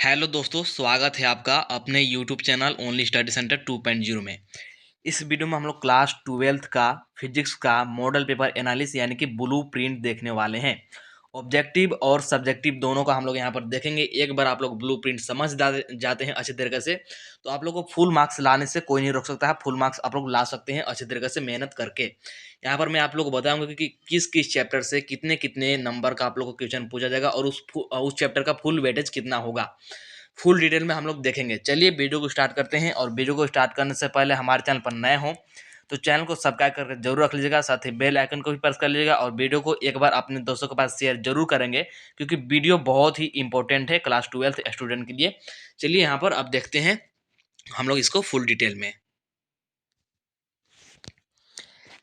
Hello दोस्तों, स्वागत है आपका अपने YouTube channel only study centre 2.0 में। इस वीडियो में हम लोग क्लास 12th का फिजिक्स का मॉडल पेपर एनालिसिस यानी कि ब्लू प्रिंट देखने वाले हैं। ऑब्जेक्टिव और सब्जेक्टिव दोनों का हम लोग यहाँ पर देखेंगे। एक बार आप लोग ब्लू प्रिंट समझ जाते हैं अच्छी तरीके से, तो आप लोग को फुल मार्क्स लाने से कोई नहीं रोक सकता है। फुल मार्क्स आप लोग ला सकते हैं अच्छी तरीके से मेहनत करके। यहाँ पर मैं आप लोग को बताऊंगा कि किस किस चैप्टर से कितने कितने नंबर का आप लोग को क्वेश्चन पूछा जाएगा और उस चैप्टर का फुल वेटेज कितना होगा। फुल डिटेल में हम लोग देखेंगे। चलिए वीडियो को स्टार्ट करते हैं। और वीडियो को स्टार्ट करने से पहले हमारे चैनल पर नए हो तो चैनल को सब्सक्राइब करके जरूर रख लीजिएगा, साथ ही बेल आइकन को भी प्रेस कर लीजिएगा और वीडियो को एक बार अपने दोस्तों के पास शेयर जरूर करेंगे, क्योंकि वीडियो बहुत ही इंपॉर्टेंट है क्लास 12th स्टूडेंट के लिए। चलिए यहाँ पर अब देखते हैं हम लोग इसको फुल डिटेल में।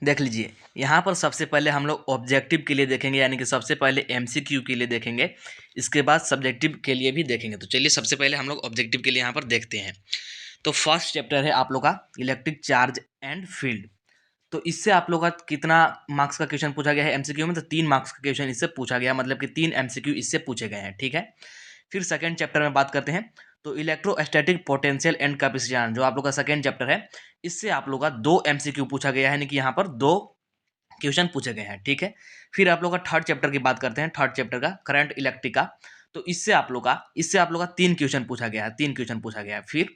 देख लीजिए, यहाँ पर सबसे पहले हम लोग ऑब्जेक्टिव के लिए देखेंगे, यानी कि सबसे पहले एमसीक्यू के लिए देखेंगे, इसके बाद सब्जेक्टिव के लिए भी देखेंगे। तो चलिए सबसे पहले हम लोग ऑब्जेक्टिव के लिए यहाँ पर देखते हैं। तो फर्स्ट चैप्टर है आप लोग का इलेक्ट्रिक चार्ज एंड फील्ड। तो इससे आप लोग का कितना मार्क्स का क्वेश्चन पूछा गया है एमसीक्यू में? तो 3 मार्क्स का क्वेश्चन इससे पूछा गया, मतलब कि 3 एमसीक्यू इससे पूछे गए हैं। ठीक है, फिर सेकंड चैप्टर में बात करते हैं। तो इलेक्ट्रोस्टैटिक पोटेंशियल एंड कैपेसिटेंस जो आप लोग का सेकंड चैप्टर है, इससे आप लोग का 2 एमसीक्यू पूछा गया है, यानी कि यहाँ पर 2 क्वेश्चन पूछे गए हैं। ठीक है, फिर आप लोग का थर्ड चैप्टर की बात करते हैं। थर्ड चैप्टर का करंट इलेक्ट्रिक का, तो इससे आप लोग का 3 क्वेश्चन पूछा गया है। 3 क्वेश्चन पूछा गया है।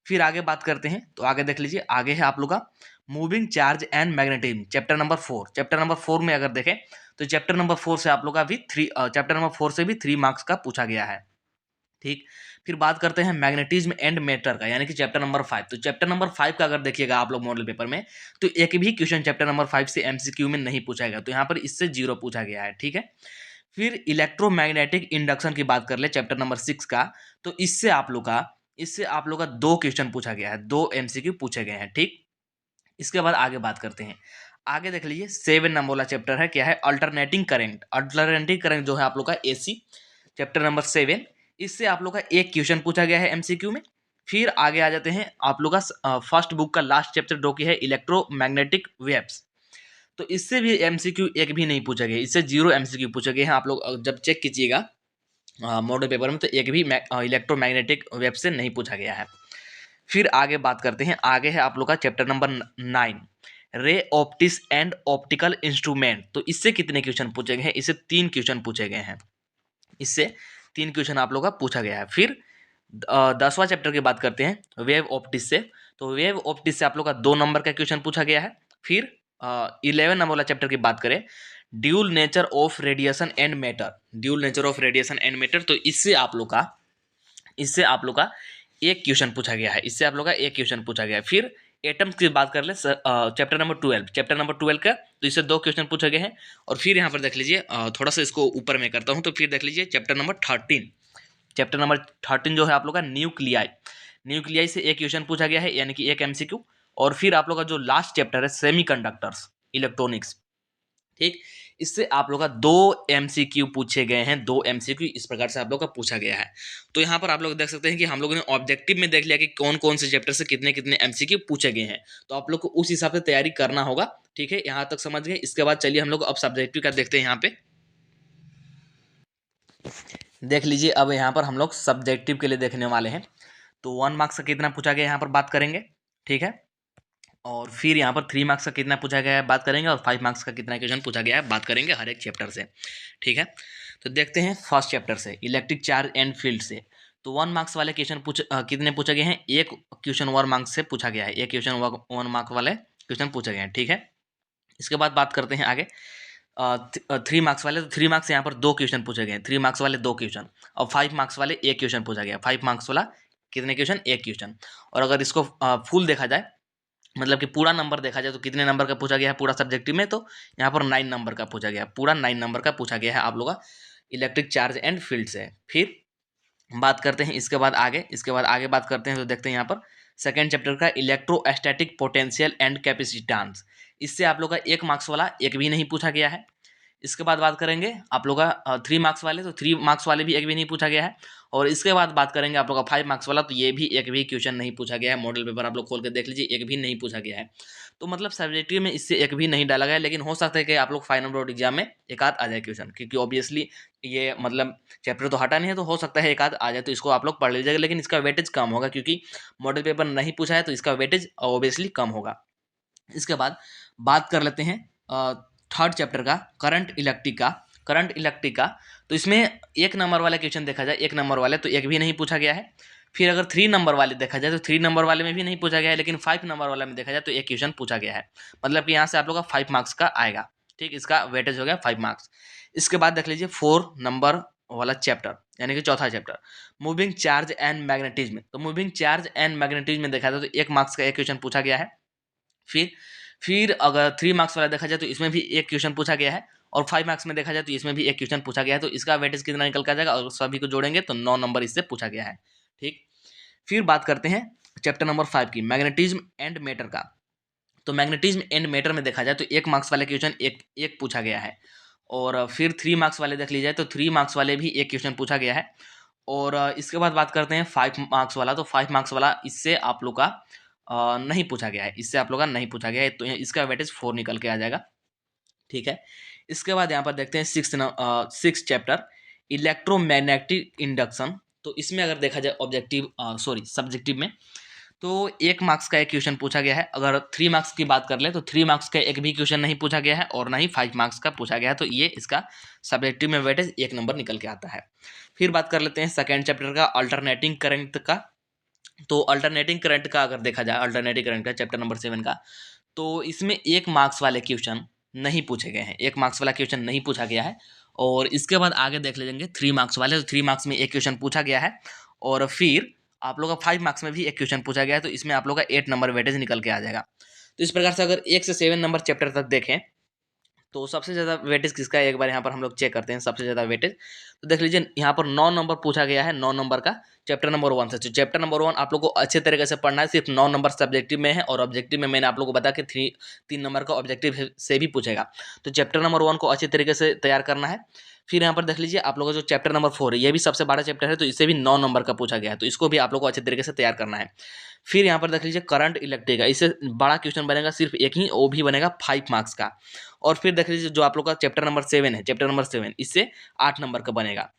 फिर आगे बात करते हैं। तो आगे देख लीजिए, आगे है आप लोग का moving charge and magnetism, chapter number 4। Chapter number 4 में अगर देखें तो चैप्टर नंबर 4 से आप लोग का भी चैप्टर नंबर 4 से भी 3 मार्क्स का पूछा गया है। ठीक, फिर बात करते हैं मैग्नेटिज्म एंड मैटर का, यानी कि चैप्टर नंबर 5। तो चैप्टर नंबर 5 का अगर देखिएगा आप लोग मॉडल पेपर में, तो एक भी क्वेश्चन चैप्टर नंबर 5 से एमसीक्यू में नहीं पूछा गया, तो यहाँ पर इससे 0 पूछा गया है। ठीक है, फिर इलेक्ट्रोमैग्नेटिक इंडक्शन की बात कर ले चैप्टर नंबर 6 का, तो इससे आप लोग का 2 क्वेश्चन पूछा गया है, 2 एमसीक्यू पूछे गए हैं। ठीक, इसके बाद आगे बात करते हैं। आगे देख लीजिए 7 नंबर वाला चैप्टर है, क्या है? Alternating current. अल्टरनेटिंग करंट जो है आप लोग का एसी, चैप्टर नंबर 7। इससे आप लोग का एक क्वेश्चन पूछा गया है एमसीक्यू में। फिर आगे आ जाते हैं आप लोग का फर्स्ट बुक का लास्ट चैप्टर जो कि है इलेक्ट्रोमैग्नेटिक वेव्स। तो इससे भी एमसीक्यू एक भी नहीं पूछा गया, इससे 0 एमसीक्यू पूछे गए हैं। आप लोग जब चेक कीजिएगा मॉडल पेपर में, तो एक भी इलेक्ट्रोमैग्नेटिक वेव से नहीं पूछा गया है। फिर आगे बात करते हैं। आगे है आप लोग का chapter number 9, ray optics and optical instrument. तो इससे कितने क्वेश्चन पूछे गए हैं? इससे 3 क्वेश्चन पूछे गए हैं। इससे 3 क्वेश्चन आप लोग का पूछा गया है। फिर 10वां चैप्टर की बात करते हैं वेव ऑप्टिक्स से। तो वेव ऑप्टिक्स से आप लोग का 2 नंबर का क्वेश्चन पूछा गया है। फिर 11 नंबर वाला चैप्टर की बात करें, dual nature of radiation and matter. Dual nature of radiation and matter, तो इससे आप लोग का एक क्वेश्चन पूछा गया है। इससे आप लोग का एक क्वेश्चन पूछा गया है। फिर एटम्स की बात कर ले चैप्टर नंबर 12। चैप्टर नंबर 12 का, तो इससे 2 क्वेश्चन पूछे गए हैं। और फिर यहाँ पर देख लीजिए, थोड़ा सा इसको ऊपर में करता हूँ, तो फिर देख लीजिए चैप्टर नंबर 13। चैप्टर नंबर 13 जो है आप लोग का न्यूक्लियाई। न्यूक्लियाई से एक क्वेश्चन पूछा गया है, यानी कि एक एमसीक्यू। और फिर आप लोग का जो लास्ट चैप्टर है सेमीकंडक्टर्स इलेक्ट्रॉनिक्स। ठीक, इससे आप लोग का 2 एमसीक्यू पूछे गए हैं। 2 एमसीक्यू इस प्रकार से आप लोग का पूछा गया है। तो यहाँ पर आप लोग देख सकते हैं कि हम लोगों ने ऑब्जेक्टिव में देख लिया कि कौन कौन से चैप्टर से कितने कितने एमसीक्यू पूछे गए हैं। तो आप लोग को उस हिसाब से तैयारी करना होगा। ठीक है, यहाँ तक समझ गए। इसके बाद चलिए हम लोग अब सब्जेक्टिव का देखते हैं। यहाँ पे देख लीजिए, अब यहाँ पर हम लोग सब्जेक्टिव के लिए देखने वाले हैं। तो 1 मार्क्स का कितना पूछा गया यहाँ पर बात करेंगे। ठीक है, और फिर यहाँ पर 3 मार्क्स का कितना पूछा गया है बात करेंगे, और 5 मार्क्स का कितना क्वेश्चन पूछा गया है बात करेंगे हर एक चैप्टर से। ठीक है, तो देखते हैं फर्स्ट चैप्टर से इलेक्ट्रिक चार्ज एंड फील्ड से। तो 1 मार्क्स वाले क्वेश्चन कितने पूछे गए हैं? एक क्वेश्चन 1 मार्क्स से पूछा गया है। एक क्वेश्चन 1 मार्क वाले क्वेश्चन पूछे गए हैं। ठीक है, इसके बाद बात करते हैं आगे 3 मार्क्स वाले। तो 3 मार्क्स यहाँ पर 2 क्वेश्चन पूछे गए हैं। 3 मार्क्स वाले 2 क्वेश्चन, और 5 मार्क्स वाले एक क्वेश्चन पूछा गया। 5 मार्क्स वाला कितने क्वेश्चन? एक क्वेश्चन। और अगर इसको फुल देखा जाए, मतलब कि पूरा नंबर देखा जाए, तो कितने नंबर का पूछा गया है पूरा सब्जेक्टिव में? तो यहाँ पर 9 नंबर का पूछा गया है। पूरा 9 नंबर का पूछा गया है आप लोग का इलेक्ट्रिक चार्ज एंड फील्ड से। फिर बात करते हैं इसके बाद आगे बात करते हैं। तो देखते हैं यहाँ पर सेकेंड चैप्टर का इलेक्ट्रोस्टैटिक पोटेंशियल एंड कैपेसिटेंस। इससे आप लोग का 1 मार्क्स वाला एक भी नहीं पूछा गया है। इसके बाद बात करेंगे आप लोग का 3 मार्क्स वाले, तो 3 मार्क्स वाले भी एक भी नहीं पूछा गया है। और इसके बाद बात करेंगे आप लोग का 5 मार्क्स वाला, तो ये भी एक भी क्वेश्चन नहीं पूछा गया है। मॉडल पेपर आप लोग खोल के देख लीजिए, एक भी नहीं पूछा गया है। तो मतलब सब्जेक्टिव में इससे एक भी नहीं डाला गया है, लेकिन हो सकता है कि आप लोग फाइनल बोर्ड एग्जाम में एक आध आ जाए क्वेश्चन, क्योंकि ऑब्वियसली ये मतलब चैप्टर तो हटा नहीं है, तो हो सकता है एक आध आ जाए, तो इसको आप लोग पढ़ लीजिएगा। लेकिन इसका वेटेज कम होगा, क्योंकि मॉडल पेपर नहीं पूछा है, तो इसका वेटेज ऑब्वियसली कम होगा। इसके बाद बात कर लेते हैं थर्ड चैप्टर का, करंट इलेक्ट्रिक का। तो इसमें 1 नंबर वाला क्वेश्चन देखा जाए, 1 नंबर वाले तो एक भी नहीं पूछा गया है। फिर अगर 3 नंबर वाले देखा जाए, तो 3 नंबर वाले में भी नहीं पूछा गया है, लेकिन 5 नंबर वाला में देखा जाए तो एक क्वेश्चन पूछा गया है। मतलब कि यहाँ से आप लोग का 5 मार्क्स का आएगा। ठीक, इसका वेटेज हो गया 5 मार्क्स। इसके बाद देख लीजिए 4 नंबर वाला चैप्टर, यानी कि चौथा chapter, moving charge and magnetism. तो मूविंग चार्ज एंड मैग्नेटिज्म में देखा जाए तो 1 मार्क्स का एक क्वेश्चन पूछा गया है। फिर अगर 3 मार्क्स वाला देखा जाए तो इसमें भी एक क्वेश्चन पूछा गया है, और 5 मार्क्स में देखा जाए तो इसमें भी एक क्वेश्चन पूछा गया है। तो इसका वेटेज कितना निकल के आ जाएगा, और सभी को जोड़ेंगे तो 9 नंबर इससे पूछा गया है। ठीक, फिर बात करते हैं चैप्टर नंबर 5 की, मैग्नेटिज्म एंड मैटर का। तो मैग्नेटिज्म एंड मैटर में देखा जाए तो 1 मार्क्स वाले क्वेश्चन एक पूछा गया है। और फिर 3 मार्क्स वाले देख लीजिए तो 3 मार्क्स वाले भी एक क्वेश्चन पूछा गया है। और इसके बाद बात करते हैं 5 मार्क्स वाला। तो 5 मार्क्स वाला इससे आप लोग का नहीं पूछा गया है, इससे आप लोग का नहीं पूछा गया है, तो इसका वेटेज 4 निकल के आ जाएगा। ठीक है, इसके बाद यहाँ पर देखते हैं सिक्स चैप्टर, इलेक्ट्रोमैग्नेटिक इंडक्शन। तो इसमें अगर देखा जाए सब्जेक्टिव में, तो 1 मार्क्स का एक क्वेश्चन पूछा गया है। अगर 3 मार्क्स की बात कर ले तो 3 मार्क्स का एक भी क्वेश्चन नहीं पूछा गया है, और ना ही 5 मार्क्स का पूछा गया है। तो ये इसका सब्जेक्टिव में वेटेज 1 नंबर निकल के आता है। फिर बात कर लेते हैं सेकेंड चैप्टर का, अल्टरनेटिंग करंट का। तो अल्टरनेटिंग करंट का अगर देखा जाए, अल्टरनेटिंग करंट का चैप्टर नंबर 7 का, तो इसमें 1 मार्क्स वाले क्वेश्चन नहीं पूछे गए हैं, 1 मार्क्स वाला क्वेश्चन नहीं पूछा गया है। और इसके बाद आगे देख लेंगे 3 मार्क्स वाले, तो 3 मार्क्स में एक क्वेश्चन पूछा गया है। और फिर आप लोग का 5 मार्क्स में भी एक क्वेश्चन पूछा गया है, तो इसमें आप लोग का 8 नंबर वेटेज निकल के आ जाएगा। तो इस प्रकार से अगर 1 से 7 नंबर चैप्टर तक देखें, तो सबसे ज़्यादा वेटेज किसका है, एक बार यहाँ पर हम लोग चेक करते हैं सबसे ज़्यादा वेटेज। तो देख लीजिए यहाँ पर 9 नंबर पूछा गया है, 9 नंबर का चैप्टर नंबर 1 से। तो चैप्टर नंबर 1 आप लोग को अच्छे तरीके से पढ़ना है, सिर्फ 9 नंबर सब्जेक्टिव में है, और ऑब्जेक्टिव में मैंने आप लोग को बताया कि 3 नंबर का ऑब्जेक्टिव से भी पूछेगा। तो चैप्टर नंबर 1 को अच्छे तरीके से तैयार करना है। फिर यहाँ पर देख लीजिए आप लोगों का जो चैप्टर नंबर 4 है, ये भी सबसे बड़ा चैप्टर है, तो इससे भी 9 नंबर का पूछा गया है, तो इसको भी आप लोग को अच्छे तरीके से तैयार करना है। फिर यहाँ पर देख लीजिए करंट इलेक्ट्रिक का, इससे बड़ा क्वेश्चन बनेगा सिर्फ एक ही, वो भी बनेगा 5 मार्क्स का। और फिर देख लीजिए जो आप लोग का चैप्टर नंबर 7 है, चैप्टर नंबर 7 इससे 8 नंबर का बनेगा।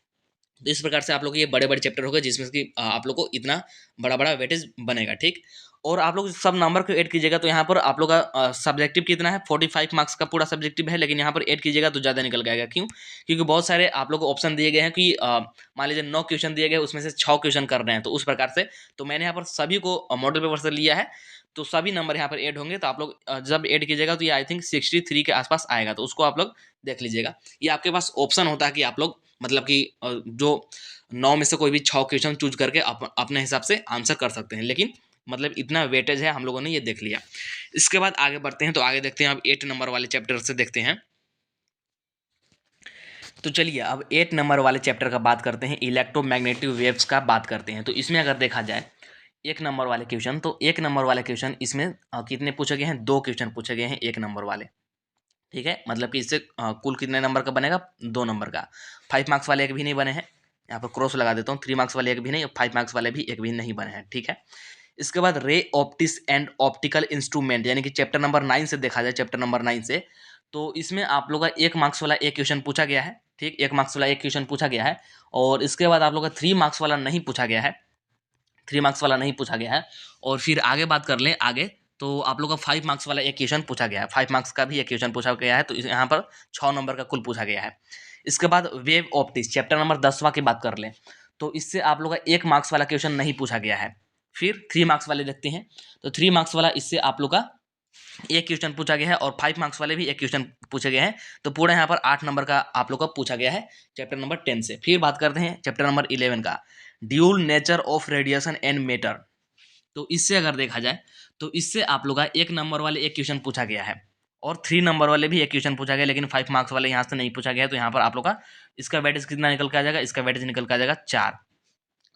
तो इस प्रकार से आप लोग ये बड़े बड़े चैप्टर हो गए, जिसमें कि आप लोग को इतना बड़ा बड़ा वेटेज बनेगा। ठीक, और आप लोग सब नंबर को ऐड कीजिएगा, तो यहाँ पर आप लोग का सब्जेक्टिव कितना है, 45 मार्क्स का पूरा सब्जेक्टिव है, लेकिन यहाँ पर ऐड कीजिएगा तो ज़्यादा निकल जाएगा। क्यों? क्योंकि बहुत सारे आप लोग को ऑप्शन दिए गए हैं कि मान लीजिए 9 क्वेश्चन दिए गए, उसमें से 6 क्वेश्चन कर रहे हैं, तो उस प्रकार से तो मैंने यहाँ पर सभी को मॉडल पेपर से लिया है, तो सभी नंबर यहाँ पर ऐड होंगे। तो आप लोग जब ऐड कीजिएगा तो ये आई थिंक 63 के आसपास आएगा, तो उसको आप लोग देख लीजिएगा। ये आपके पास ऑप्शन होता है कि आप लोग मतलब कि जो 9 में से कोई भी 6 क्वेश्चन चूज करके अपने हिसाब से आंसर कर सकते हैं, लेकिन मतलब इतना वेटेज है, हम लोगों ने ये देख लिया। इसके बाद आगे बढ़ते हैं, तो आगे देखते हैं अब 8 नंबर वाले चैप्टर से देखते हैं। तो चलिए अब 8 नंबर वाले चैप्टर का बात करते हैं, इलेक्ट्रोमैग्नेटिक वेव्स का बात करते हैं। तो इसमें अगर देखा जाए 1 नंबर वाले क्वेश्चन, तो 1 नंबर वाले क्वेश्चन इसमें कितने पूछे गए हैं, 2 क्वेश्चन पूछे गए हैं 1 नंबर वाले। ठीक है, मतलब कि इससे कुल कितने नंबर का बनेगा, 2 नंबर का। 5 मार्क्स वाले एक भी नहीं बने हैं, यहाँ पर क्रॉस लगा देता हूँ, 3 मार्क्स वाले एक भी नहीं, और 5 मार्क्स वाले भी एक भी नहीं बने हैं। ठीक है, इसके बाद ray optics and optical instrument, यानी कि चैप्टर नंबर 9 से देखा जाए, चैप्टर नंबर 9 से, तो इसमें आप लोग का 1 मार्क्स वाला एक क्वेश्चन पूछा गया है। ठीक, 1 मार्क्स वाला एक क्वेश्चन पूछा गया है, और इसके बाद आप लोग का 3 मार्क्स वाला नहीं पूछा गया है, 3 मार्क्स वाला नहीं पूछा गया है। और फिर आगे बात कर लें आगे, तो आप लोग का 5 मार्क्स वाला एक क्वेश्चन पूछा गया है, 5 मार्क्स का भी एक क्वेश्चन पूछा गया है, तो यहाँ पर 6 नंबर का कुल पूछा गया है। इसके बाद वेव ऑप्टिक्स चैप्टर नंबर 10वां की बात कर लें, तो इससे आप लोग का 1 मार्क्स वाला क्वेश्चन नहीं पूछा गया है। फिर 3 मार्क्स वाले देखते हैं, तो 3 मार्क्स वाला इससे आप लोग का एक क्वेश्चन पूछा गया है, और 5 मार्क्स वाले भी एक क्वेश्चन पूछे गए हैं, तो पूरा यहाँ पर 8 नंबर का आप लोग का पूछा गया है चैप्टर नंबर 10 से। फिर बात करते हैं चैप्टर नंबर 11 का, dual nature of radiation and matter. तो इससे अगर देखा जाए, तो इससे आप लोग का 1 नंबर वाले एक क्वेश्चन पूछा गया है, और 3 नंबर वाले भी एक क्वेश्चन पूछा गया, लेकिन 5 मार्क्स वाले यहाँ से नहीं पूछा गया है। तो यहाँ पर आप लोग का इसका वेटेज कितना निकल के आ जाएगा, इसका वेटेज निकल के आ जाएगा 4।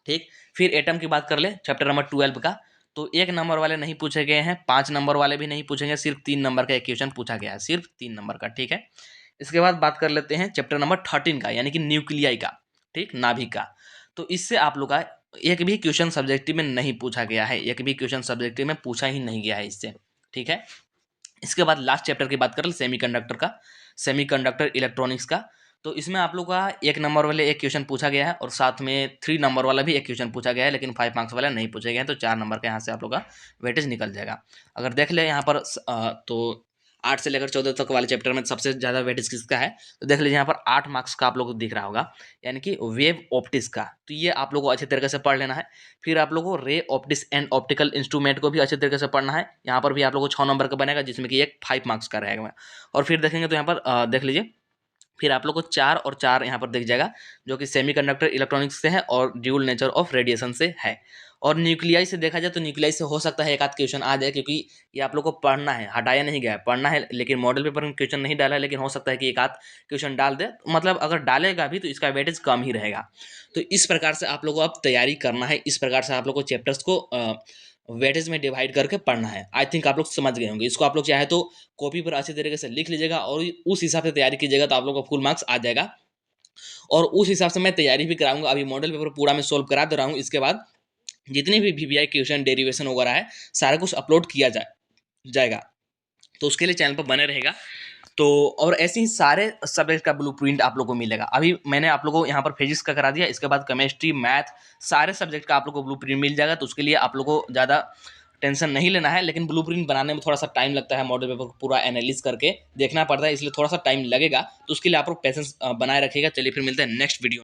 ठीक, फिर एटम की बात कर ले चैप्टर नंबर 12 का, तो 1 नंबर वाले नहीं पूछे गए हैं, 5 नंबर वाले भी नहीं पूछेंगे, सिर्फ 3 नंबर का एक क्वेश्चन पूछा गया है, सिर्फ 3 नंबर का। ठीक है, इसके बाद बात कर लेते हैं चैप्टर नंबर 13 का, यानी कि न्यूक्लियाई का, ठीक, नाभिक का। तो इससे आप लोग का एक भी क्वेश्चन सब्जेक्टिव में नहीं पूछा गया है, एक भी क्वेश्चन सब्जेक्टिव में पूछा ही नहीं गया है इससे, ठीक है। इसके बाद लास्ट चैप्टर की बात करें सेमीकंडक्टर का, सेमीकंडक्टर इलेक्ट्रॉनिक्स का। तो इसमें आप लोग का 1 नंबर वाले एक क्वेश्चन पूछा गया है और साथ में 3 नंबर वाला भी एक क्वेश्चन पूछा गया है, लेकिन 5 मार्क्स वाला नहीं पूछे गए हैं, तो 4 नंबर का यहाँ से आप लोग का वेटेज निकल जाएगा। अगर देख ले यहाँ पर तो 8 से लेकर 14 तक वाले चैप्टर में सबसे ज़्यादा वेटेज किसका है, तो देख लीजिए यहाँ पर 8 मार्क्स का आप लोग को दिख रहा होगा, यानी कि वेव ऑप्टिक्स का। तो ये आप लोग को अच्छे तरीके से पढ़ लेना है। फिर आप लोगों को ray optics and optical instrument को भी अच्छे तरीके से पढ़ना है। यहाँ पर भी आप लोगों को 6 नंबर का बनेगा, जिसमें कि एक 5 मार्क्स का रहेगा। और फिर देखेंगे तो यहाँ पर देख लीजिए, फिर आप लोग को 4 और 4 यहाँ पर दिख जाएगा, जो कि सेमीकंडक्टर इलेक्ट्रॉनिक्स से है और ड्यूल नेचर ऑफ रेडिएशन से है। और न्यूक्लियाई से देखा जाए तो न्यूक्लियाई से हो सकता है एक आध क्वेश्चन आ जाए, क्योंकि ये आप लोग को पढ़ना है, हटाया नहीं गया है, पढ़ना है। लेकिन मॉडल पेपर में क्वेश्चन नहीं डाला है, लेकिन हो सकता है कि एक आध क्वेश्चन डाल दे, मतलब अगर डालेगा भी तो इसका वेटेज कम ही रहेगा। तो इस प्रकार से आप लोग को अब तैयारी करना है, इस प्रकार से आप लोग को चैप्टर्स को वेटेज में डिवाइड करके पढ़ना है। आई थिंक आप लोग समझ गए होंगे। इसको आप लोग चाहे तो कॉपी पर अच्छे तरीके से लिख लीजिएगा और उस हिसाब से तैयारी कीजिएगा, तो आप लोग को फुल मार्क्स आ जाएगा। और उस हिसाब से मैं तैयारी भी कराऊंगा। अभी मॉडल पेपर पूरा मैं सोल्व करा दे रहा हूँ, इसके बाद जितने भी वीवीआई क्वेश्चन डेरिवेशन वगैरह है सारा कुछ अपलोड किया जाएगा, तो उसके लिए चैनल पर बने रहेगा। तो और ऐसे ही सारे सब्जेक्ट का ब्लूप्रिंट आप लोग को मिलेगा। अभी मैंने आप लोगों को यहाँ पर फिजिक्स का करा दिया, इसके बाद केमिस्ट्री, मैथ, सारे सब्जेक्ट का आप लोग को ब्लूप्रिंट मिल जाएगा। तो उसके लिए आप लोग को ज़्यादा टेंशन नहीं लेना है, लेकिन ब्लूप्रिंट बनाने में थोड़ा सा टाइम लगता है, मॉडल पेपर को पूरा एनालिसिस करके देखना पड़ता है, इसलिए थोड़ा सा टाइम लगेगा। तो उसके लिए आप लोग पेशेंस बनाए रखिएगा। चलिए फिर मिलते हैं नेक्स्ट वीडियो।